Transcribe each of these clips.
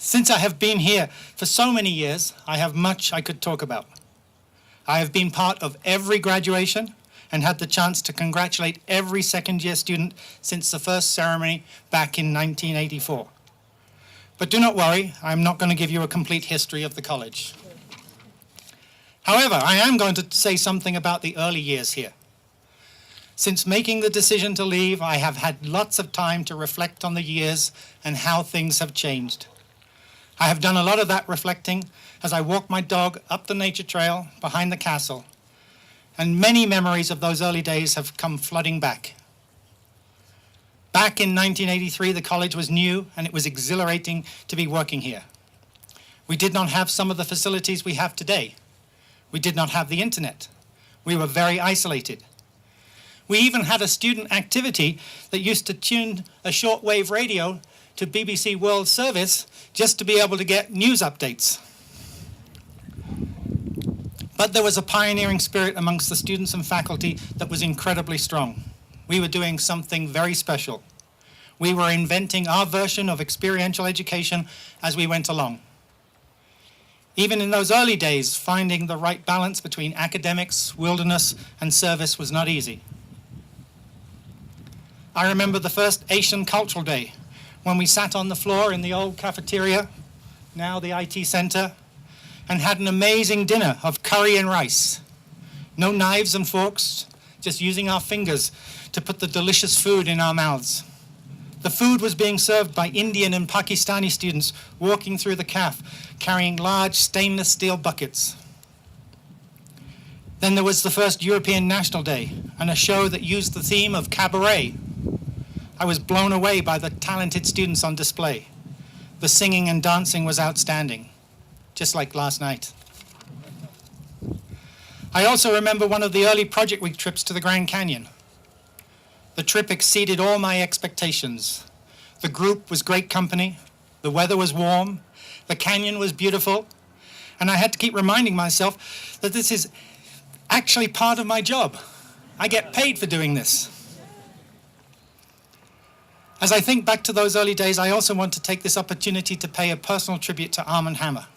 Since I have been here for so many years, I have much I could talk about. I have been part of every graduation and had the chance to congratulate every second-year student since the first ceremony back in 1984. But do not worry, I'm not going to give you a complete history of the college. However, I am going to say something about the early years here. Since making the decision to leave, I have had lots of time to reflect on the years and how things have changed. I have done a lot of that reflecting as I walk my dog up the nature trail behind the castle, and many memories of those early days have come flooding back. Back in 1983, the college was new and it was exhilarating to be working here. We did not have some of the facilities we have today. We did not have the internet. We were very isolated. We even had a student activity that used to tune a shortwave radio to BBC World Service just to be able to get news updates. But there was a pioneering spirit amongst the students and faculty that was incredibly strong. We were doing something very special. We were inventing our version of experiential education as we went along. Even in those early days, finding the right balance between academics, wilderness, and service was not easy. I remember the first Asian Cultural Day, when we sat on the floor in the old cafeteria, now the IT center, and had an amazing dinner of curry and rice. No knives and forks, just using our fingers to put the delicious food in our mouths. The food was being served by Indian and Pakistani students walking through the caf, carrying large stainless steel buckets. Then there was the first European National Day and a show that used the theme of cabaret. I was blown away by the talented students on display. The singing and dancing was outstanding, just like last night. I also remember one of the early Project Week trips to the Grand Canyon. The trip exceeded all my expectations. The group was great company, the weather was warm, the canyon was beautiful, and I had to keep reminding myself that this is actually part of my job. I get paid for doing this. As I think back to those early days, I also want to take this opportunity to pay a personal tribute to Arm & Hammer.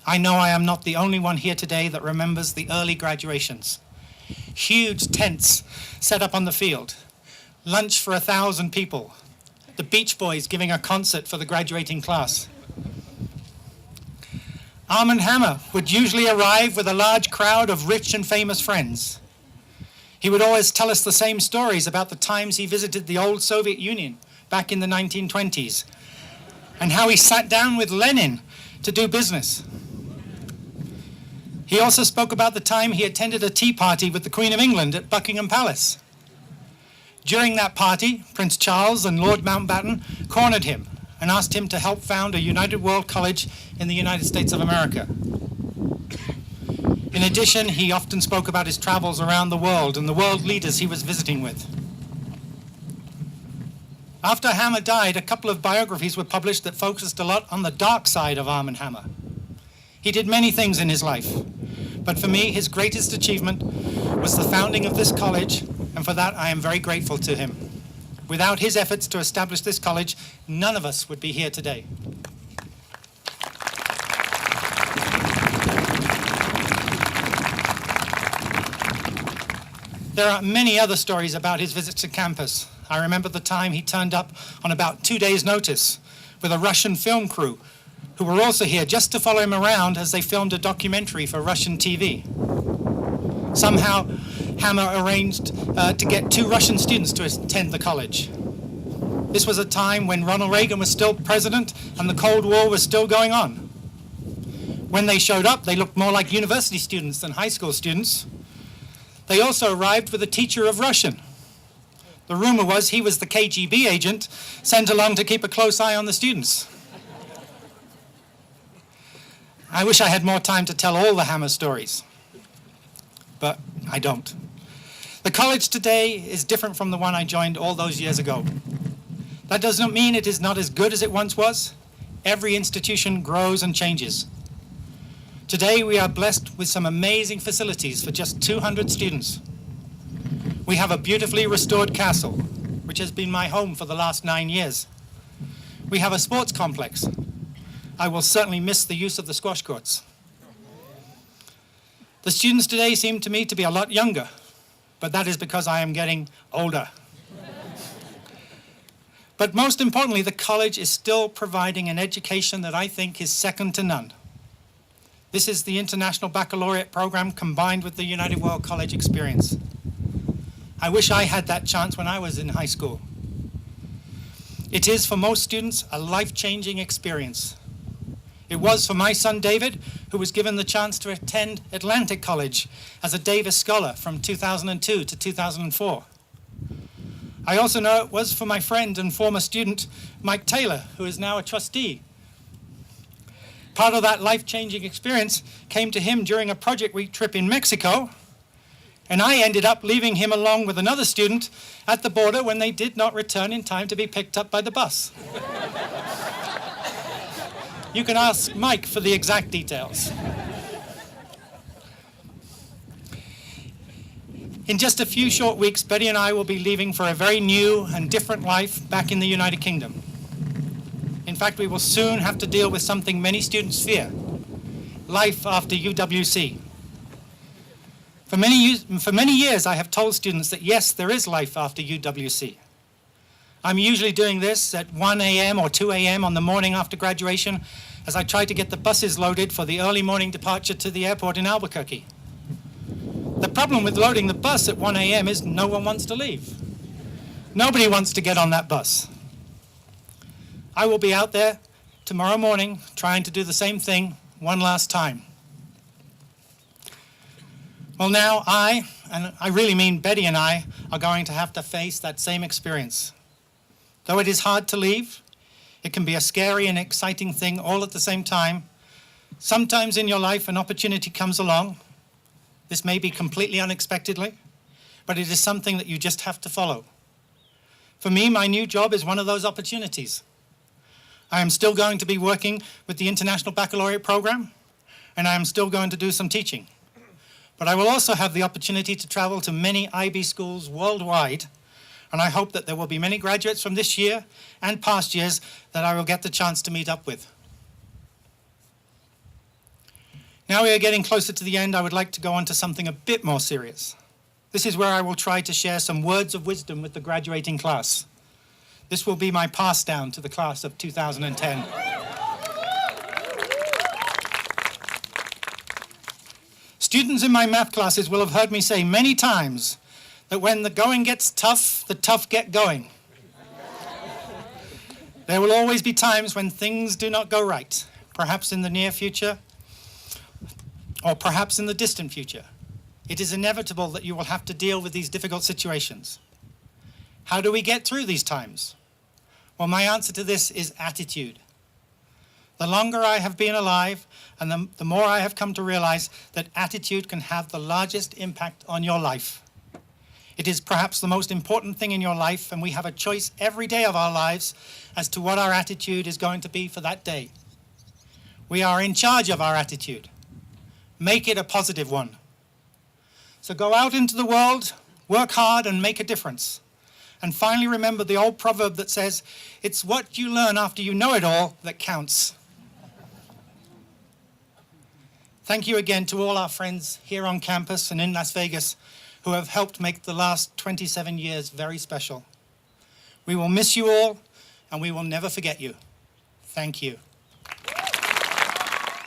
I know I am not the only one here today that remembers the early graduations. Huge tents set up on the field, lunch for 1,000 people, the Beach Boys giving a concert for the graduating class. Arm & Hammer would usually arrive with a large crowd of rich and famous friends. He would always tell us the same stories about the times he visited the old Soviet Union back in the 1920s and how he sat down with Lenin to do business. He also spoke about the time he attended a tea party with the Queen of England at Buckingham Palace. During that party, Prince Charles and Lord Mountbatten cornered him and asked him to help found a United World College in the United States of America. In addition, he often spoke about his travels around the world and the world leaders he was visiting with. After Hammer died, a couple of biographies were published that focused a lot on the dark side of Arm & Hammer. He did many things in his life, but for me, his greatest achievement was the founding of this college, and for that I am very grateful to him. Without his efforts to establish this college, none of us would be here today. There are many other stories about his visits to campus. I remember the time he turned up on about 2 days' notice with a Russian film crew who were also here just to follow him around as they filmed a documentary for Russian TV. Somehow, Hammer arranged to get 2 Russian students to attend the college. This was a time when Ronald Reagan was still president and the Cold War was still going on. When they showed up, they looked more like university students than high school students. They also arrived with a teacher of Russian. The rumor was he was the KGB agent sent along to keep a close eye on the students. I wish I had more time to tell all the Hammer stories, but I don't. The college today is different from the one I joined all those years ago. That does not mean it is not as good as it once was. Every institution grows and changes. Today we are blessed with some amazing facilities for just 200 students. We have a beautifully restored castle, which has been my home for the last 9 years. We have a sports complex. I will certainly miss the use of the squash courts. The students today seem to me to be a lot younger, but that is because I am getting older. But most importantly, the college is still providing an education that I think is second to none. This is the International Baccalaureate program combined with the United World College experience. I wish I had that chance when I was in high school. It is, for most students, a life-changing experience. It was for my son David, who was given the chance to attend Atlantic College as a Davis Scholar from 2002 to 2004. I also know it was for my friend and former student, Mike Taylor, who is now a trustee. Part of that life-changing experience came to him during a Project Week trip in Mexico, and I ended up leaving him along with another student at the border when they did not return in time to be picked up by the bus. You can ask Mike for the exact details. In just a few short weeks, Betty and I will be leaving for a very new and different life back in the United Kingdom. In fact, we will soon have to deal with something many students fear: life after UWC. For many years, I have told students that yes, there is life after UWC. I'm usually doing this at 1 a.m. or 2 a.m. on the morning after graduation as I try to get the buses loaded for the early morning departure to the airport in Albuquerque. The problem with loading the bus at 1 a.m. is no one wants to leave. Nobody wants to get on that bus. I will be out there tomorrow morning trying to do the same thing one last time. Well, now and I really mean Betty and I, are going to have to face that same experience. Though it is hard to leave, it can be a scary and exciting thing all at the same time. Sometimes in your life an opportunity comes along. This may be completely unexpectedly, but it is something that you just have to follow. For me, my new job is one of those opportunities. I am still going to be working with the International Baccalaureate program, and I am still going to do some teaching. But I will also have the opportunity to travel to many IB schools worldwide, and I hope that there will be many graduates from this year and past years that I will get the chance to meet up with. Now we are getting closer to the end, I would like to go on to something a bit more serious. This is where I will try to share some words of wisdom with the graduating class. This will be my pass down to the class of 2010. Students in my math classes will have heard me say many times that when the going gets tough, the tough get going. There will always be times when things do not go right, perhaps in the near future, or perhaps in the distant future. It is inevitable that you will have to deal with these difficult situations. How do we get through these times? Well, my answer to this is attitude. The longer I have been alive, and the more I have come to realize that attitude can have the largest impact on your life. It is perhaps the most important thing in your life, and we have a choice every day of our lives as to what our attitude is going to be for that day. We are in charge of our attitude. Make it a positive one. So go out into the world, work hard, and make a difference. And finally, remember the old proverb that says, it's what you learn after you know it all that counts. Thank you again to all our friends here on campus and in Las Vegas who have helped make the last 27 years very special. We will miss you all, and we will never forget you. Thank you.